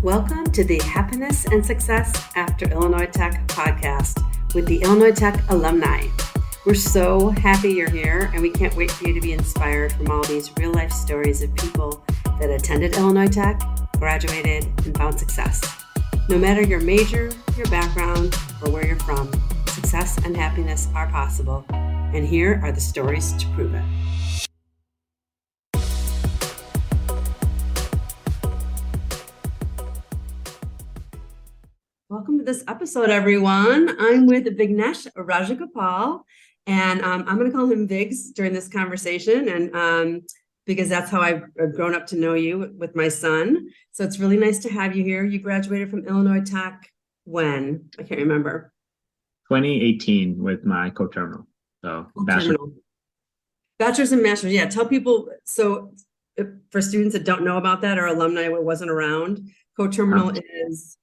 Welcome to the Happiness and Success After Illinois Tech podcast with the Illinois Tech alumni. We're so happy you're here, and we can't wait for you to be inspired from all these real-life stories of people that attended Illinois Tech, graduated, and found success. No matter your major, your background, or where you're from, success and happiness are possible, and here are the stories to prove it. Welcome to this episode, everyone. I'm with Vignesh Rajagopal, and I'm going to call him Vigs during this conversation, and because that's how I've grown up to know you with my son. So it's really nice to have you here. You graduated from Illinois Tech when? I can't remember. 2018 with my co-terminal. So Bachelor's and Masters. Yeah, tell people. So for students that don't know about that or alumni who wasn't around, co-terminal is.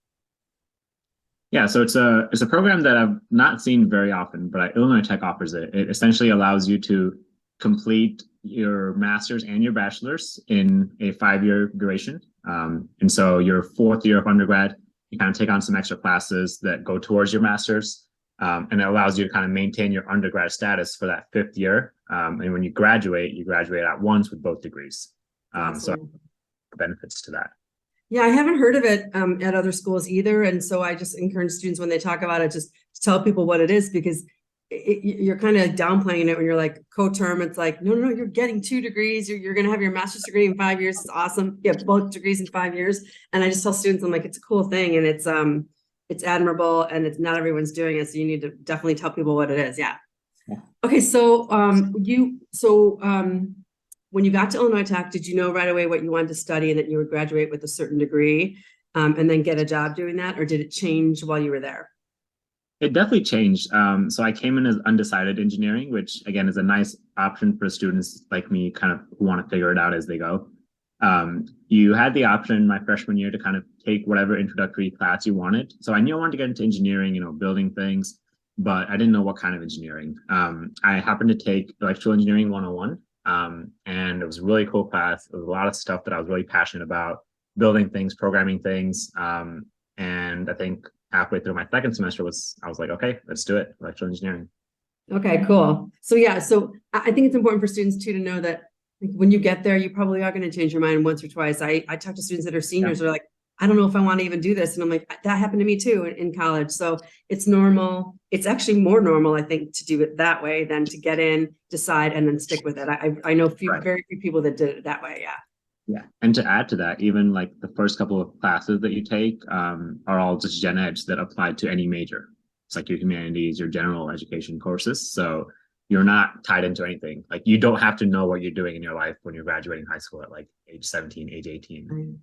Yeah, so it's a program that I've not seen very often, but Illinois Tech offers it. It essentially allows you to complete your master's and your bachelor's in a 5-year duration. And so your 4th year of undergrad, you kind of take on some extra classes that go towards your master's, and it allows you to kind of maintain your undergrad status for that 5th year. And when you graduate at once with both degrees. So benefits to that. Yeah, I haven't heard of it at other schools either. And so I just encourage students when they talk about it, just to tell people what it is, because you're kind of downplaying it when you're like co-term. It's like, no, you're getting 2 degrees. You're going to have your master's degree in 5 years. It's awesome. You have both degrees in 5 years. And I just tell students, I'm like, it's a cool thing. And it's admirable, and it's not everyone's doing it. So you need to definitely tell people what it is. Yeah. Okay. So when you got to Illinois Tech, did you know right away what you wanted to study and that you would graduate with a certain degree and then get a job doing that? Or did it change while you were there? It definitely changed. So I came in as undecided engineering, which again is a nice option for students like me kind of who want to figure it out as they go. You had the option my freshman year to kind of take whatever introductory class you wanted. So I knew I wanted to get into engineering, building things, but I didn't know what kind of engineering. I happened to take electrical engineering 101. And it was a really cool class. There was a lot of stuff that I was really passionate about, building things, programming things. And I think halfway through my 2nd semester I was like, okay, let's do it. Electrical engineering. Okay, cool. So yeah, so I think it's important for students too to know that when you get there, you probably are going to change your mind once or twice. I talk to students that are seniors who are like, I don't know if I want to even do this. And I'm like, that happened to me too in college. So it's normal. It's actually more normal, I think, to do it that way than to get in, decide, and then stick with it. I know very few people that did it that way. Yeah. Yeah. And to add to that, even like the first couple of classes that you take are all just gen eds that apply to any major. It's like your humanities, your general education courses. So you're not tied into anything. Like you don't have to know what you're doing in your life when you're graduating high school at like age 17, age 18.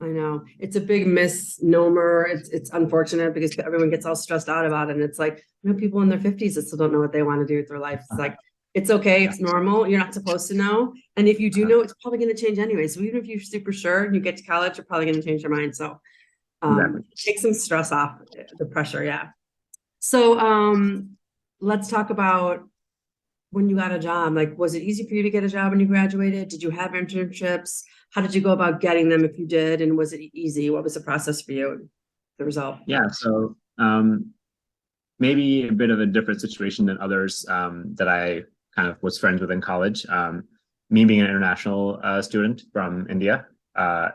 I know it's a big misnomer. It's unfortunate because everyone gets all stressed out about it. And it's like, people in their 50s that still don't know what they want to do with their life. It's like, it's okay. It's normal. You're not supposed to know. And if you do know, it's probably going to change anyway. So even if you're super sure and you get to college, you're probably going to change your mind. So take some stress off the pressure. Yeah. So let's talk about when you got a job. Like, was it easy for you to get a job when you graduated? Did you have internships? How did you go about getting them if you did? And was it easy? What was the process for you? The result? Yeah, so maybe a bit of a different situation than others that I kind of was friends with in college. Me being an international student from India,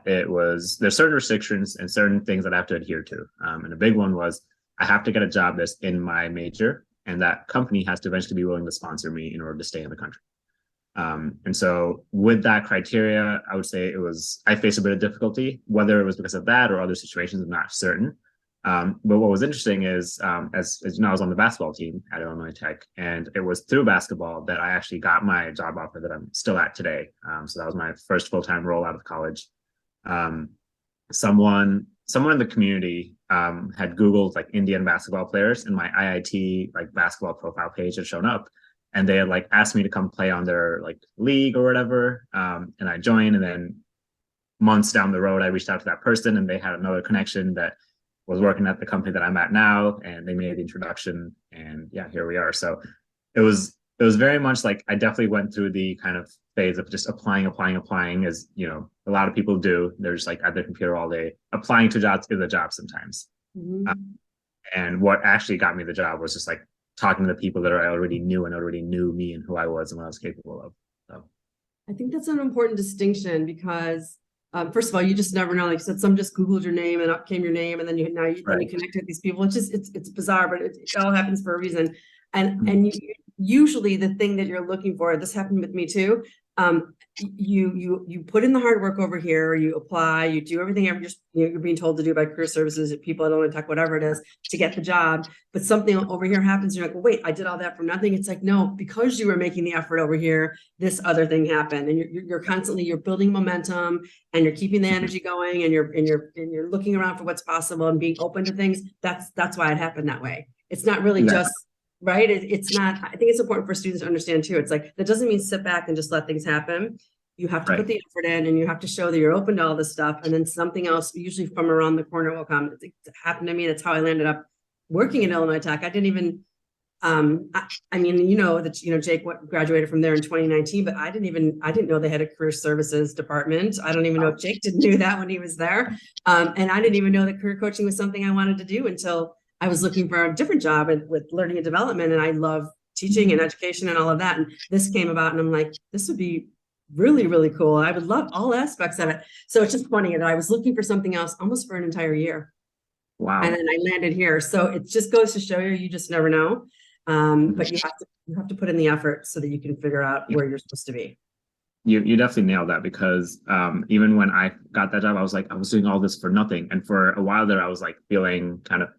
there's certain restrictions and certain things that I have to adhere to. And a big one was I have to get a job that's in my major, and that company has to eventually be willing to sponsor me in order to stay in the country. And so with that criteria, I would say I faced a bit of difficulty, whether it was because of that or other situations, I'm not certain. But what was interesting is, as you know, I was on the basketball team at Illinois Tech, and it was through basketball that I actually got my job offer that I'm still at today. So that was my first full-time role out of college. Someone in the community had Googled like Indian basketball players, and my IIT like basketball profile page had shown up. And they had like asked me to come play on their like league or whatever. And I joined, and then months down the road, I reached out to that person, and they had another connection that was working at the company that I'm at now, and they made the introduction, and yeah, here we are. So it was it was very much like I definitely went through the kind of phase of just applying, as you know, a lot of people do. They're just like at their computer all day. Applying to jobs is a job sometimes. Mhm. And what actually got me the job was just like talking to the people that I already knew and already knew me and who I was and what I was capable of. So I think that's an important distinction because, first of all, you just never know. Like you said, some just Googled your name and up came your name, and then then you connect with these people. It's just it's bizarre, but it all happens for a reason. And usually the thing that you're looking for, this happened with me too. You put in the hard work over here, you apply, you do everything you're being told to do by career services, people at Illinois Tech, whatever it is, to get the job. But something over here happens, you're like, well, wait, I did all that for nothing. It's like, no, because you were making the effort over here, this other thing happened. And you're constantly, you're building momentum and you're keeping the energy going, and you're looking around for what's possible and being open to things. That's why it happened that way. It's not really just right. It's not, I think it's important for students to understand too. It's like, that doesn't mean sit back and just let things happen. You have to put the effort in, and you have to show that you're open to all this stuff. And then something else, usually from around the corner, will come. It happened to me. That's how I landed up working in Illinois Tech. I didn't even, I mean, Jake graduated from there in 2019, but I didn't know they had a career services department. I don't even know if Jake didn't do that when he was there. And I didn't even know that career coaching was something I wanted to do until I was looking for a different job with learning and development. And I love teaching and education and all of that. And this came about, and I'm like, this would be really, really cool. I would love all aspects of it. So it's just funny that I was looking for something else almost for an entire year. wow. And then I landed here. So it just goes to show you just never know. But you have to put in the effort so that you can figure out where you're supposed to be. You definitely nailed that, because even when I got that job, I was like, I was doing all this for nothing. And for a while there, I was like feeling kind of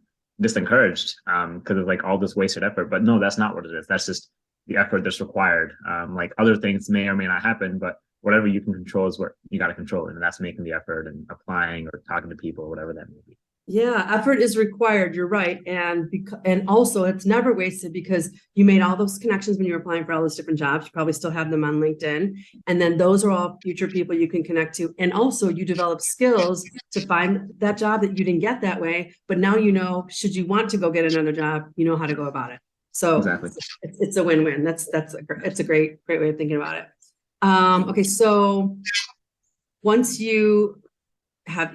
disencouraged because of like all this wasted effort. But no, that's not what it is. That's just the effort that's required. Like other things may or may not happen, but whatever you can control is what you got to control. And that's making the effort and applying or talking to people, whatever that may be. Yeah, effort is required. You're right. And also it's never wasted, because you made all those connections when you were applying for all those different jobs. You probably still have them on LinkedIn. And then those are all future people you can connect to. And also you develop skills to find that job that you didn't get that way. But now, should you want to go get another job, you know how to go about it. So Exactly. it's a win-win. It's a great way of thinking about it. Okay. So once you have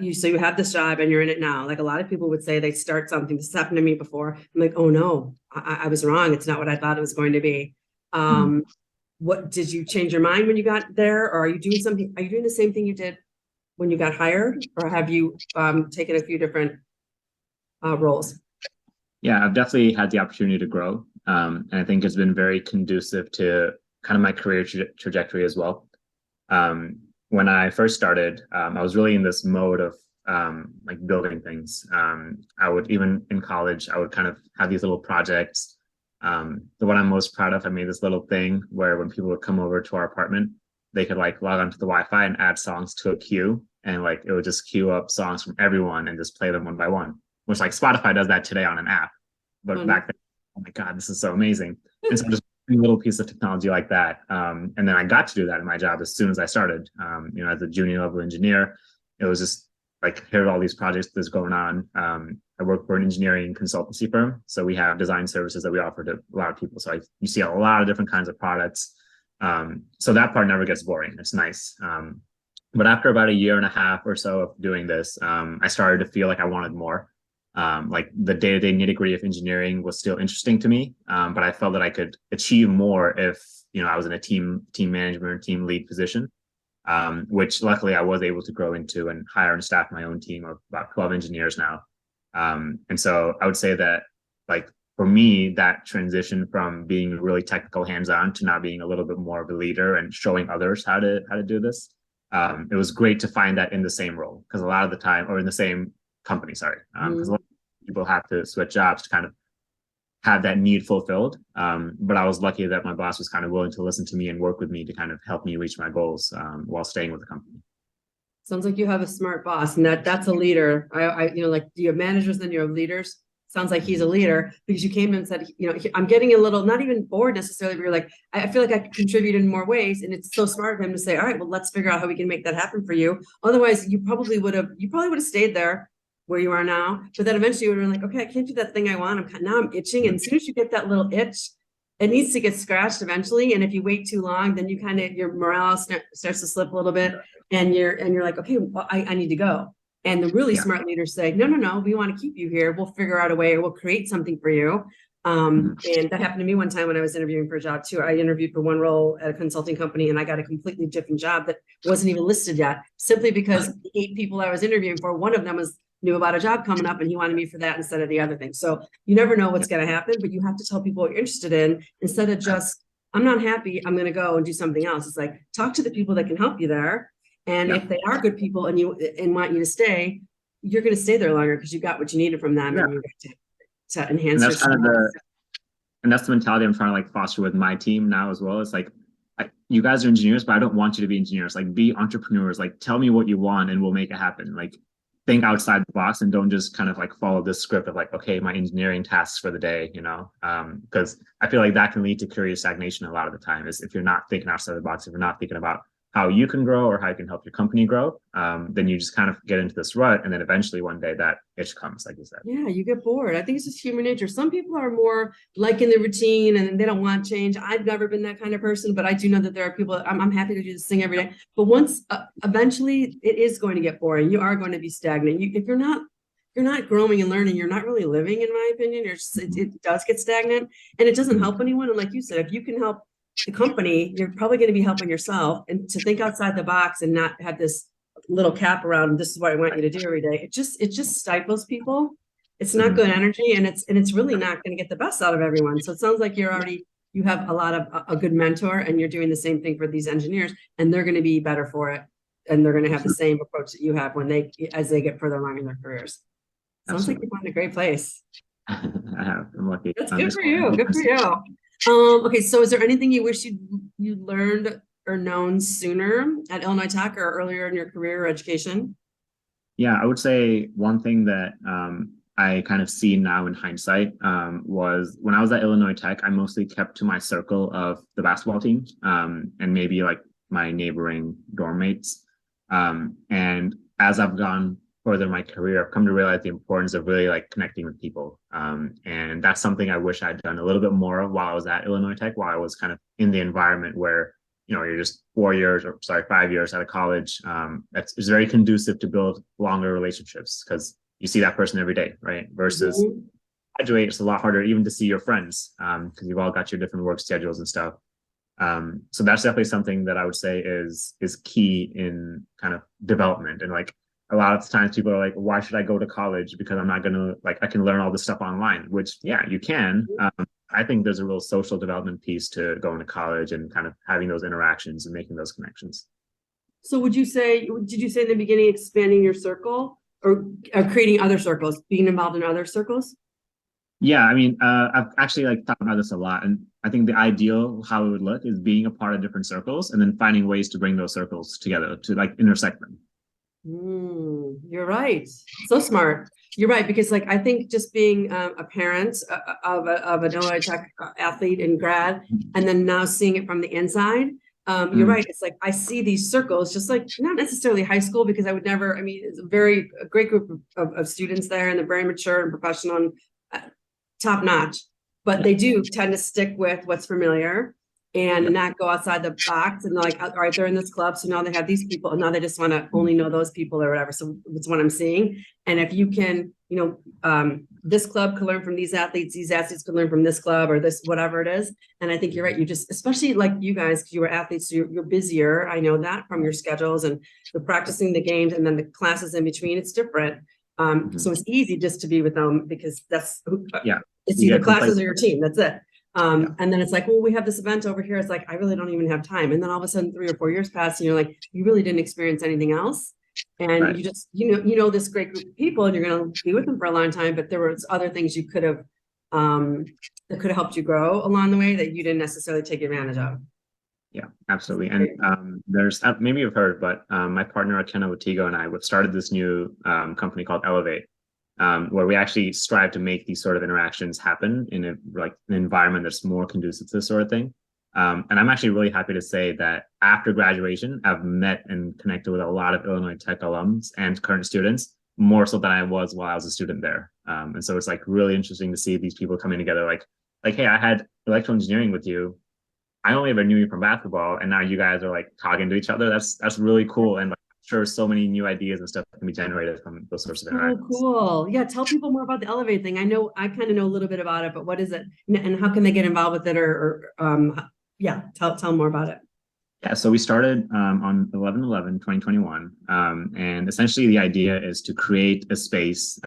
this job and you're in it now, like a lot of people would say, they start something. This happened to me before. I'm like, oh no, I was wrong. It's not what I thought it was going to be. What did you change your mind when you got there? Or are you doing the same thing you did when you got hired? Or have you taken a few different roles? Yeah, I've definitely had the opportunity to grow. And I think it's been very conducive to kind of my career trajectory as well. When I first started, I was really in this mode of like building things. I would, even in college, I would kind of have these little projects. The one I'm most proud of, I made this little thing where when people would come over to our apartment, they could like log onto the Wi-Fi and add songs to a queue, and like it would just queue up songs from everyone and just play them one by one. Which like Spotify does that today on an app, but back then, oh my God, this is so amazing. And so just a little piece of technology like that. And then I got to do that in my job as soon as I started. As a junior level engineer, it was just like, here are all these projects that's going on. I work for an engineering consultancy firm. So we have design services that we offer to a lot of people. So you see a lot of different kinds of products. So that part never gets boring. It's nice. But after about a year and a half or so of doing this, I started to feel like I wanted more. Like the day-to-day nitty-gritty of engineering was still interesting to me, but I felt that I could achieve more if I was in a team management or team lead position, which luckily I was able to grow into and hire and staff my own team of about 12 engineers now. And so I would say that, like, for me, that transition from being really technical hands-on to now being a little bit more of a leader and showing others how to do this, it was great to find that in the same role, because a lot of the time, or in the same company, sorry, because a lot of people have to switch jobs to kind of have that need fulfilled. But I was lucky that my boss was kind of willing to listen to me and work with me to kind of help me reach my goals while staying with the company. Sounds like you have a smart boss, and that's a leader. Like, do you have managers, then you have leaders? Sounds like he's a leader, because you came in and said, I'm getting a little, not even bored necessarily, but you're like, I feel like I can contribute in more ways. And it's so smart of him to say, all right, well, let's figure out how we can make that happen for you. Otherwise, you probably would have stayed there where you are now. But then eventually you would have been like, okay, I can't do that thing I want. Now I'm itching. And as soon as you get that little itch, it needs to get scratched eventually. And if you wait too long, then you kind of, your morale starts to slip a little bit, and you're like, okay, well, I need to go. And the really Yeah. smart leaders say, no, we want to keep you here. We'll figure out a way, or we'll create something for you. And that happened to me one time when I was interviewing for a job too. I interviewed for one role at a consulting company, and I got a completely different job that wasn't even listed yet, simply because the 8 people I was interviewing for, one of them knew about a job coming up, and he wanted me for that instead of the other thing. So you never know what's going to happen, but you have to tell people what you're interested in, instead of just, I'm not happy, I'm going to go and do something else. It's like, talk to the people that can help you there. And if they are good people and want you to stay, you're going to stay there longer because you got what you needed from them, and you got to enhance your skills. And that's the mentality I'm trying to like foster with my team now as well. It's like, you guys are engineers, but I don't want you to be engineers. Like, be entrepreneurs. Like, tell me what you want and we'll make it happen. Like, think outside the box and don't just kind of like follow this script of like, okay, my engineering tasks for the day, you know, because I feel like that can lead to career stagnation a lot of the time, is if you're not thinking outside the box, if you're not thinking about how you can grow or how you can help your company grow, then you just kind of get into this rut, and then eventually one day that itch comes, like you said. Yeah, you get bored. I think it's just human nature. Some people are more like in the routine and they don't want change. I've never been that kind of person, but I do know that there are people, I'm happy to do this thing every day. But once, eventually it is going to get boring. You are going to be stagnant. If you're not growing and learning, you're not really living, in my opinion. It does get stagnant, and it doesn't help anyone. And like you said, if you can help the company, you're probably going to be helping yourself, and to think outside the box and not have this little cap around, this is what I want you to do every day. It just stifles people. It's not good energy, and it's really not going to get the best out of everyone. So it sounds like you have a lot of a good mentor, and you're doing the same thing for these engineers, and they're going to be better for it, and they're going to have the same approach that you have as they get further along in their careers. Sounds like you found a great place. I have. I'm lucky. That's good for you. Good for you. Okay, so is there anything you wish you learned or known sooner at Illinois Tech or earlier in your career or education? Yeah, I would say one thing that I kind of see now in hindsight was when I was at Illinois Tech, I mostly kept to my circle of the basketball team and maybe like my neighboring dorm mates. And as I've gone further in my career, I've come to realize the importance of really like connecting with people. And that's something I wish I'd done a little bit more of while I was at Illinois Tech, while I was kind of in the environment where, you know, you're just 5 years out of college. It's very conducive to build longer relationships because you see that person every day, right? Versus graduate, it's a lot harder even to see your friends because you've all got your different work schedules and stuff. So that's definitely something that I would say is key in kind of development. And like, a lot of times people are like, why should I go to college? Because I'm not going to, like, I can learn all this stuff online, which, yeah, you can. I think there's a real social development piece to going to college and kind of having those interactions and making those connections. So did you say in the beginning, expanding your circle or creating other circles, being involved in other circles? Yeah, I mean, I've actually like thought about this a lot. And I think the ideal, how it would look, is being a part of different circles and then finding ways to bring those circles together to like intersect them. You're right. So smart. You're right, because like I think just being a parent of an Illinois Tech athlete in grad, and then now seeing it from the inside, you're right. It's like I see these circles, just like not necessarily high school, because I would never. I mean, it's a great group of students there, and they're very mature and professional and top notch. But they do tend to stick with what's familiar and not go outside the box, and they're like, all right, they're in this club, so now they have these people, and now they just want to only know those people or whatever. So it's what I'm seeing. And if you can, this club can learn from these athletes can learn from this club or this, whatever it is. And I think you're right. You just, especially like you guys, because you were athletes, so you're busier. I know that from your schedules and the practicing the games and then the classes in between, it's different. So it's easy just to be with them because it's either classes or your team. That's it. And then it's like, well, we have this event over here. It's like, I really don't even have time. And then all of a sudden 3 or 4 years pass and you're like, you really didn't experience anything else. And you just, this great group of people and you're going to be with them for a long time, but there was other things you could have, that could have helped you grow along the way that you didn't necessarily take advantage of. Yeah, absolutely. And there's, maybe you've heard, but my partner, Kenna Watigo, and I started this new company called Elevate. Where we actually strive to make these sort of interactions happen in an environment that's more conducive to this sort of thing. And I'm actually really happy to say that after graduation, I've met and connected with a lot of Illinois Tech alums and current students, more so than I was while I was a student there. And so it's like really interesting to see these people coming together. Like like, hey, I had electrical engineering with you. I only ever knew you from basketball, and now you guys are like talking to each other. That's really cool, and like, I'm sure so many new ideas and stuff can be generated from those sorts of Oh, interactions. cool. Yeah, tell people more about the Elevate thing. I know I kind of know a little bit about it, but what is it? And how can they get involved with it yeah, tell more about it. Yeah, so we started on 11/11/2021, and essentially the idea is to create a space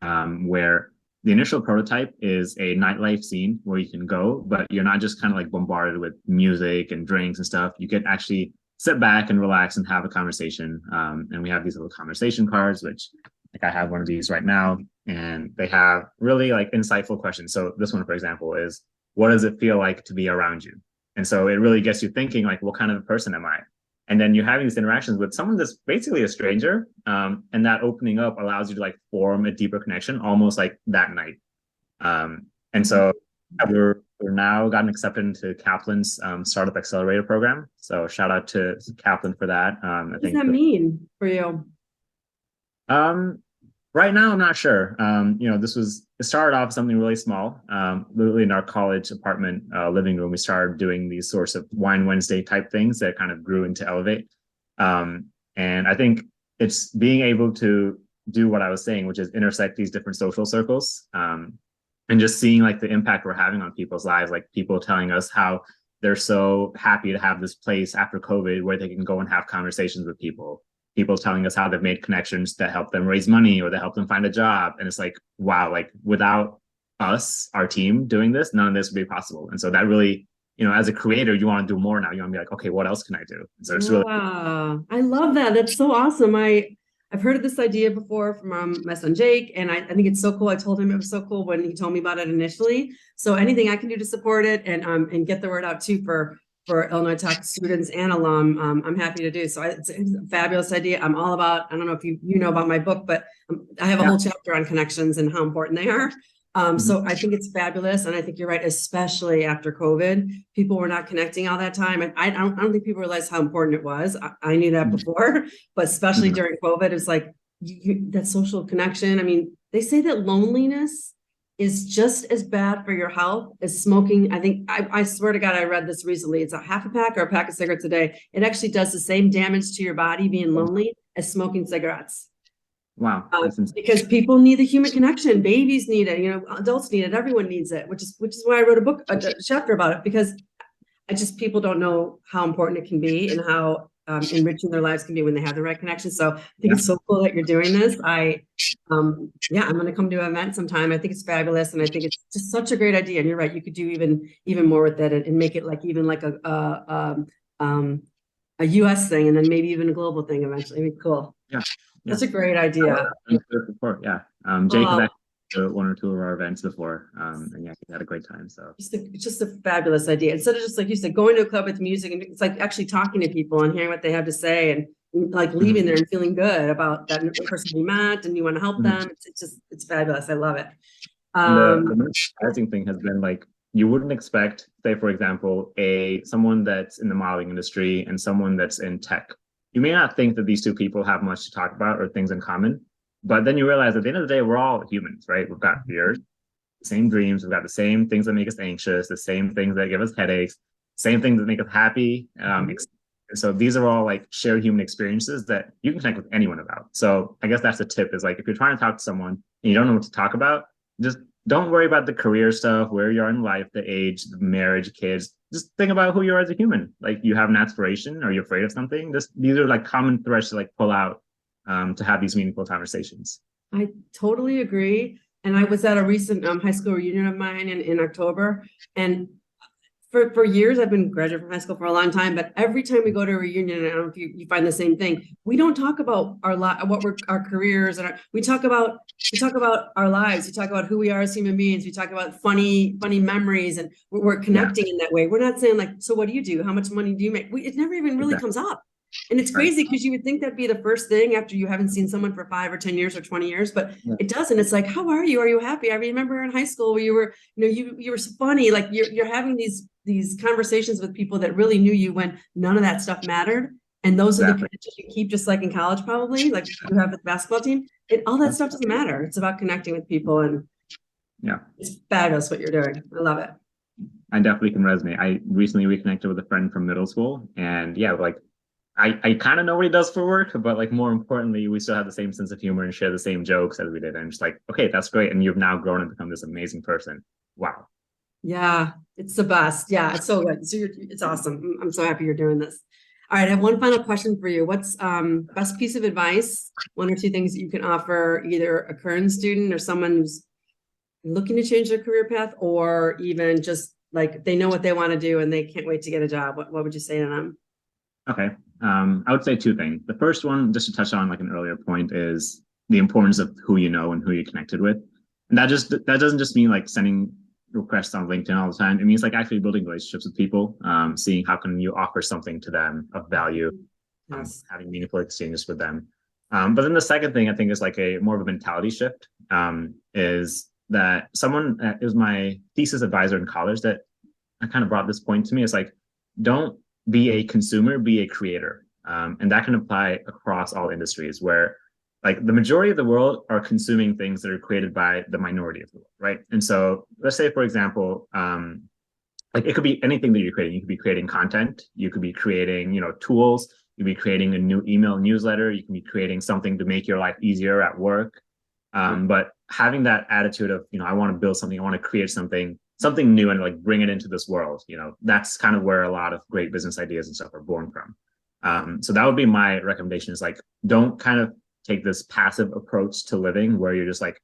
where the initial prototype is a nightlife scene where you can go, but you're not just kind of like bombarded with music and drinks and stuff. You could actually sit back and relax and have a conversation. And we have these little conversation cards, which like I have one of these right now, and they have really like insightful questions. So this one, for example, is what does it feel like to be around you? And so it really gets you thinking, like, what kind of a person am I? And then you're having these interactions with someone that's basically a stranger. And that opening up allows you to like form a deeper connection almost like that night. And so we're now gotten accepted into Kaplan's Startup Accelerator program. So shout out to Kaplan for that. I What does think that mean for you? um, right now, I'm not sure. It started off something really small. Literally in our college apartment living room, we started doing these sorts of Wine Wednesday type things that kind of grew into Elevate. And I think it's being able to do what I was saying, which is intersect these different social circles, and just seeing like the impact we're having on people's lives, like people telling us how they're so happy to have this place after COVID where they can go and have conversations with people telling us how they've made connections that help them raise money or that help them find a job. And it's like, wow, like without us, our team doing this, none of this would be possible. And so that really, as a creator, you want to do more now. You want to be like, okay, what else can I do? And so it's really Yeah, I love that. That's so awesome. I've heard of this idea before from my son Jake, and I think it's so cool. I told him it was so cool when he told me about it initially. So anything I can do to support it and get the word out too for Illinois Tech students and alum, I'm happy to do. So it's a fabulous idea. I'm all about, I don't know if you know about my book, but I have a whole chapter on connections and how important they are. So I think it's fabulous. And I think you're right, especially after COVID, people were not connecting all that time. And I don't think people realize how important it was. I knew that before, but especially during COVID, it's like that social connection. I mean, they say that loneliness is just as bad for your health as smoking. I think, I swear to God, I read this recently. It's a half a pack or a pack of cigarettes a day. It actually does the same damage to your body being lonely as smoking cigarettes. wow. Because people need the human connection. Babies need it, adults need it, everyone needs it, which is why I wrote a chapter about it, because people don't know how important it can be and how enriching their lives can be when they have the right connection. So I think it's so cool that you're doing this. I'm going to come to an event sometime. I think it's fabulous. And I think it's just such a great idea. And you're right. You could do even more with it and make it like even like a US thing, and then maybe even a global thing eventually. I mean, cool. Yeah. That's a great idea. Yeah. Jake has actually to one or two of our events before, and yeah, we had a great time. So it's just a fabulous idea. Instead of just like you said, going to a club with music, and it's like actually talking to people and hearing what they have to say, and like leaving there and feeling good about that person you met, and you want to help them. It's fabulous. I love it. The most surprising thing has been like you wouldn't expect, say for example, someone that's in the modeling industry and someone that's in tech. You may not think that these two people have much to talk about or things in common, but then you realize at the end of the day, we're all humans, right? We've got fears, the same dreams, we've got the same things that make us anxious, the same things that give us headaches, same things that make us happy. So these are all like shared human experiences that you can connect with anyone about. So I guess that's the tip is like, if you're trying to talk to someone and you don't know what to talk about, just don't worry about the career stuff, where you are in life, the age, the marriage, kids. Just think about who you are as a human. Like you have an aspiration or you're afraid of something. These are like common threads to like pull out to have these meaningful conversations. I totally agree. And I was at a recent high school reunion of mine in October. And for years, I've been graduate from high school for a long time, but every time we go to a reunion, and I don't know if you find the same thing, we don't talk about our careers, and we talk about our lives. We talk about who we are as human beings. We talk about funny memories, and we're connecting in that way. We're not saying like, so what do you do? How much money do you make? It never even really comes up. And it's crazy because you would think that'd be the first thing after you haven't seen someone for 5 or 10 years or 20 years, but it doesn't. It's like, how are you? Are you happy? I remember in high school where you were, you were so funny. Like you're having these conversations with people that really knew you when none of that stuff mattered. And those are the connections you keep, just like in college, probably like you have with the basketball team. All that stuff doesn't matter. It's about connecting with people, and it's fabulous what you're doing. I love it. I definitely can resonate. I recently reconnected with a friend from middle school, and yeah, like I kind of know what he does for work, but like more importantly, we still have the same sense of humor and share the same jokes as we did. And just like, okay, that's great. And you've now grown and become this amazing person. Wow. Yeah, it's the best. Yeah, it's so good. So it's awesome. I'm so happy you're doing this. All right, I have one final question for you. What's best piece of advice, one or two things that you can offer either a current student or someone who's looking to change their career path, or even just like they know what they want to do and they can't wait to get a job? What would you say to them? Okay. I would say two things. The first one, just to touch on like an earlier point, is the importance of who you know and who you connected with. And that doesn't just mean like sending requests on LinkedIn all the time. It means like actually building relationships with people, seeing how can you offer something to them of value, Yes. having meaningful exchanges with them. But then the second thing I think is like a more of a mentality shift, is that someone, it was my thesis advisor in college that I kind of brought this point to me. It's like, don't be a consumer, be a creator. And that can apply across all industries where like the majority of the world are consuming things that are created by the minority of the world, right? And so let's say, for example, like it could be anything that you're creating. You could be creating content, you could be creating, tools, you could be creating a new email newsletter, you can be creating something to make your life easier at work. But having that attitude of, I want to build something, I want to create something new and like bring it into this world, that's kind of where a lot of great business ideas and stuff are born from. So that would be my recommendation, is like, don't kind of take this passive approach to living where you're just like,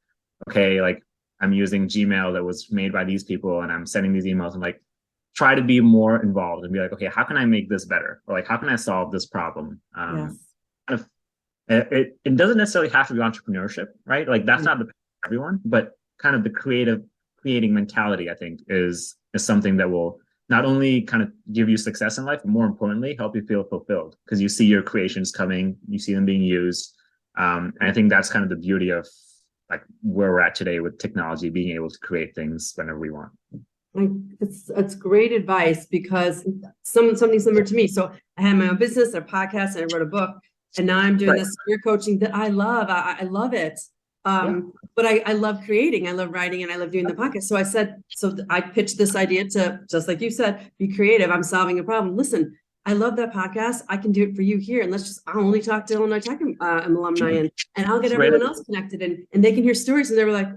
okay, like I'm using Gmail that was made by these people and I'm sending these emails, and like try to be more involved and be like, okay, how can I make this better? Or like, how can I solve this problem? Yes. Kind of, it doesn't necessarily have to be entrepreneurship, right? Like that's not the everyone, but kind of the creating mentality, I think, is something that will not only kind of give you success in life, but more importantly, help you feel fulfilled because you see your creations coming, you see them being used. And I think that's kind of the beauty of like where we're at today with technology, being able to create things whenever we want. It's great advice, because something similar to me. So I had my own business, a podcast, and I wrote a book, and now I'm doing this career coaching that I love. I love it. But I love creating, I love writing, and I love doing the podcast. So I pitched this idea to, just like you said, be creative. I'm solving a problem. Listen, I love that podcast. I can do it for you here. And I'll only talk to Illinois Tech alumni, and I'll get everyone else connected, and they can hear stories. And they were like,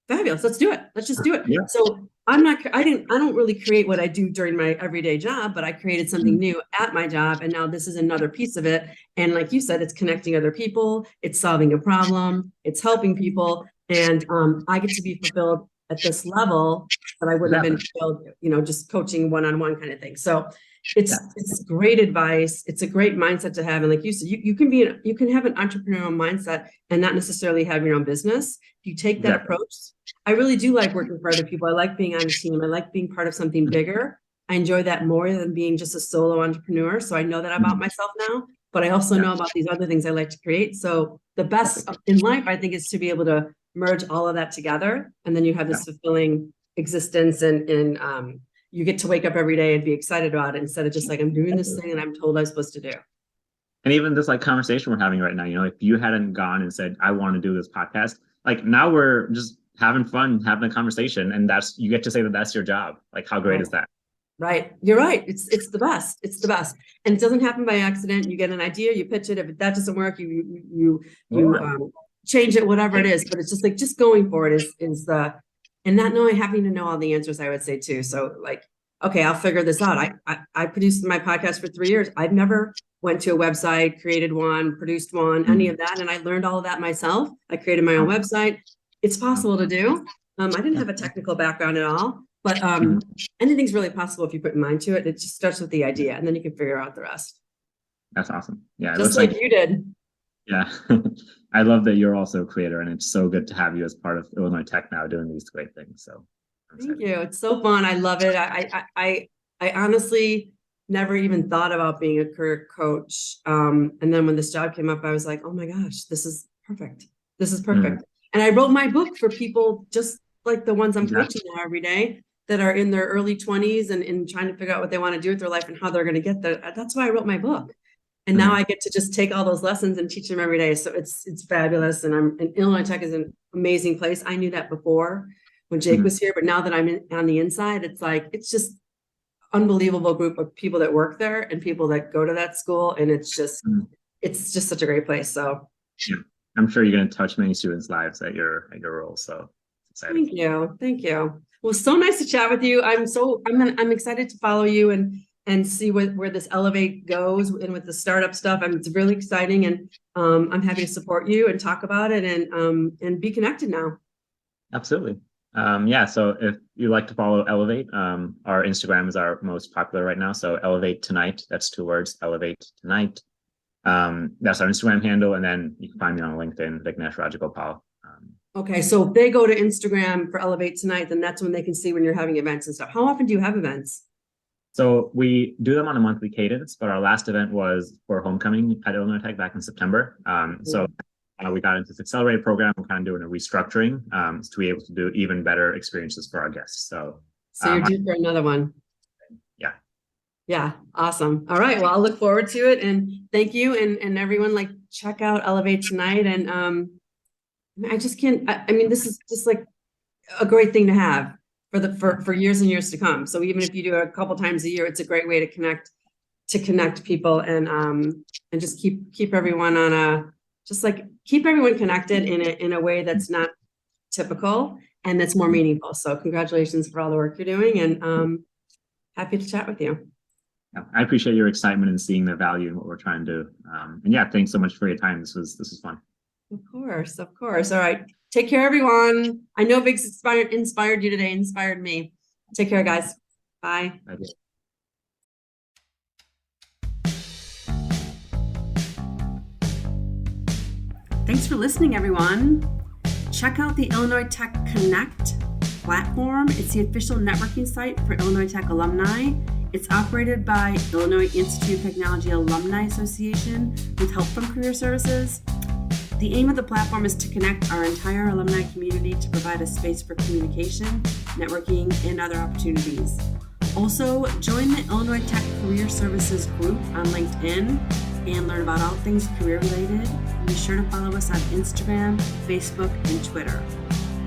fabulous. Let's do it. Let's just do it. Yeah. So I don't really create what I do during my everyday job, but I created something new at my job. And now this is another piece of it. And like you said, it's connecting other people, it's solving a problem, it's helping people. And I get to be fulfilled at this level that I wouldn't have been fulfilled, just coaching one-on-one kind of thing. So it's great advice. It's a great mindset to have. And like you said, you can have an entrepreneurial mindset and not necessarily have your own business. If you take that approach, I really do like working for other people. I like being on a team. I like being part of something bigger. I enjoy that more than being just a solo entrepreneur. So I know that about myself now, but I also know about these other things I like to create. So the best in life, I think, is to be able to merge all of that together. And then you have this fulfilling existence, and you get to wake up every day and be excited about it, instead of just like, I'm doing this thing and I'm told I'm supposed to do. And even this like conversation we're having right now, if you hadn't gone and said, I want to do this podcast, like now we're just having fun, having a conversation, and you get to say that that's your job. Like, how great is that? Right. You're right. It's the best. It's the best. And it doesn't happen by accident. You get an idea, you pitch it. If that doesn't work, you change it, whatever it is. But it's just like, just going for it is and not having to know all the answers, I would say too. So like, okay, I'll figure this out. I produced my podcast for 3 years. I've never went to a website, created one, produced one, any of that. And I learned all of that myself. I created my own website. It's possible to do. I didn't have a technical background at all, but anything's really possible if you put your mind to it. It just starts with the idea, and then you can figure out the rest. That's awesome. Yeah. It just like you did. Yeah. I love that you're also a creator, and it's so good to have you as part of Illinois Tech now doing these great things. So thank you. It's so fun. I love it. I honestly never even thought about being a career coach. And then when this job came up, I was like, oh my gosh, this is perfect. This is perfect. And I wrote my book for people just like the ones I'm coaching now every day, that are in their early 20s and trying to figure out what they want to do with their life and how they're going to get there. That's why I wrote my book. And now I get to just take all those lessons and teach them every day. So it's fabulous. And Illinois Tech is an amazing place. I knew that before. when Jake Mhm. was here, but now that I'm on the inside, it's like, it's just unbelievable group of people that work there and people that go to that school. And Mhm. it's just such a great place. So Yeah. I'm sure you're going to touch many students' lives at your role. So it's exciting. thank you. Thank you. Well, so nice to chat with you. I'm excited to follow you and see where this Elevate goes and with the startup stuff. It's really exciting, and I'm happy to support you and talk about it and be connected now. Absolutely. Yeah. So if you like to follow Elevate, our Instagram is our most popular right now. So Elevate Tonight. That's 2 words. Elevate Tonight. That's our Instagram handle, and then you can find me on LinkedIn, Vignesh Rajagopal. Okay, so if they go to Instagram for Elevate Tonight, then that's when they can see when you're having events and stuff. How often do you have events? So we do them on a monthly cadence, but our last event was for homecoming at Illinois Tech back in September. So we got into this accelerated program. We're kind of doing a restructuring to be able to do even better experiences for our guests. So you're due for another one. Yeah. Yeah, awesome. All right, well, I'll look forward to it, and thank you, and everyone, like, check out Elevate Tonight. And I just can't. I mean, this is just like a great thing to have for years and years to come. So even if you do it a couple times a year, it's a great way to connect people and just keep everyone on keep everyone connected in a way that's not typical and that's more meaningful. So congratulations for all the work you're doing, and happy to chat with you. Yeah, I appreciate your excitement and seeing the value in what we're trying to do. And yeah, thanks so much for your time. This was fun. Of course. All right. Take care, everyone. I know Vigs inspired you today, inspired me. Take care, guys. Bye. Bye. Thanks for listening, everyone. Check out the Illinois Tech Connect platform. It's the official networking site for Illinois Tech alumni. It's operated by Illinois Institute of Technology Alumni Association with help from Career Services. The aim of the platform is to connect our entire alumni community to provide a space for communication, networking, and other opportunities. Also, join the Illinois Tech Career Services group on LinkedIn and learn about all things career related. Be sure to follow us on Instagram, Facebook, and Twitter.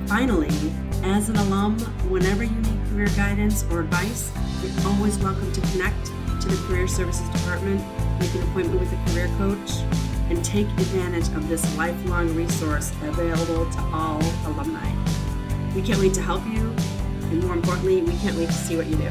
Finally, as an alum, whenever you need career guidance or advice, you're always welcome to connect to the Career Services Department, make an appointment with a career coach, and take advantage of this lifelong resource available to all alumni. We can't wait to help you, and more importantly, we can't wait to see what you do.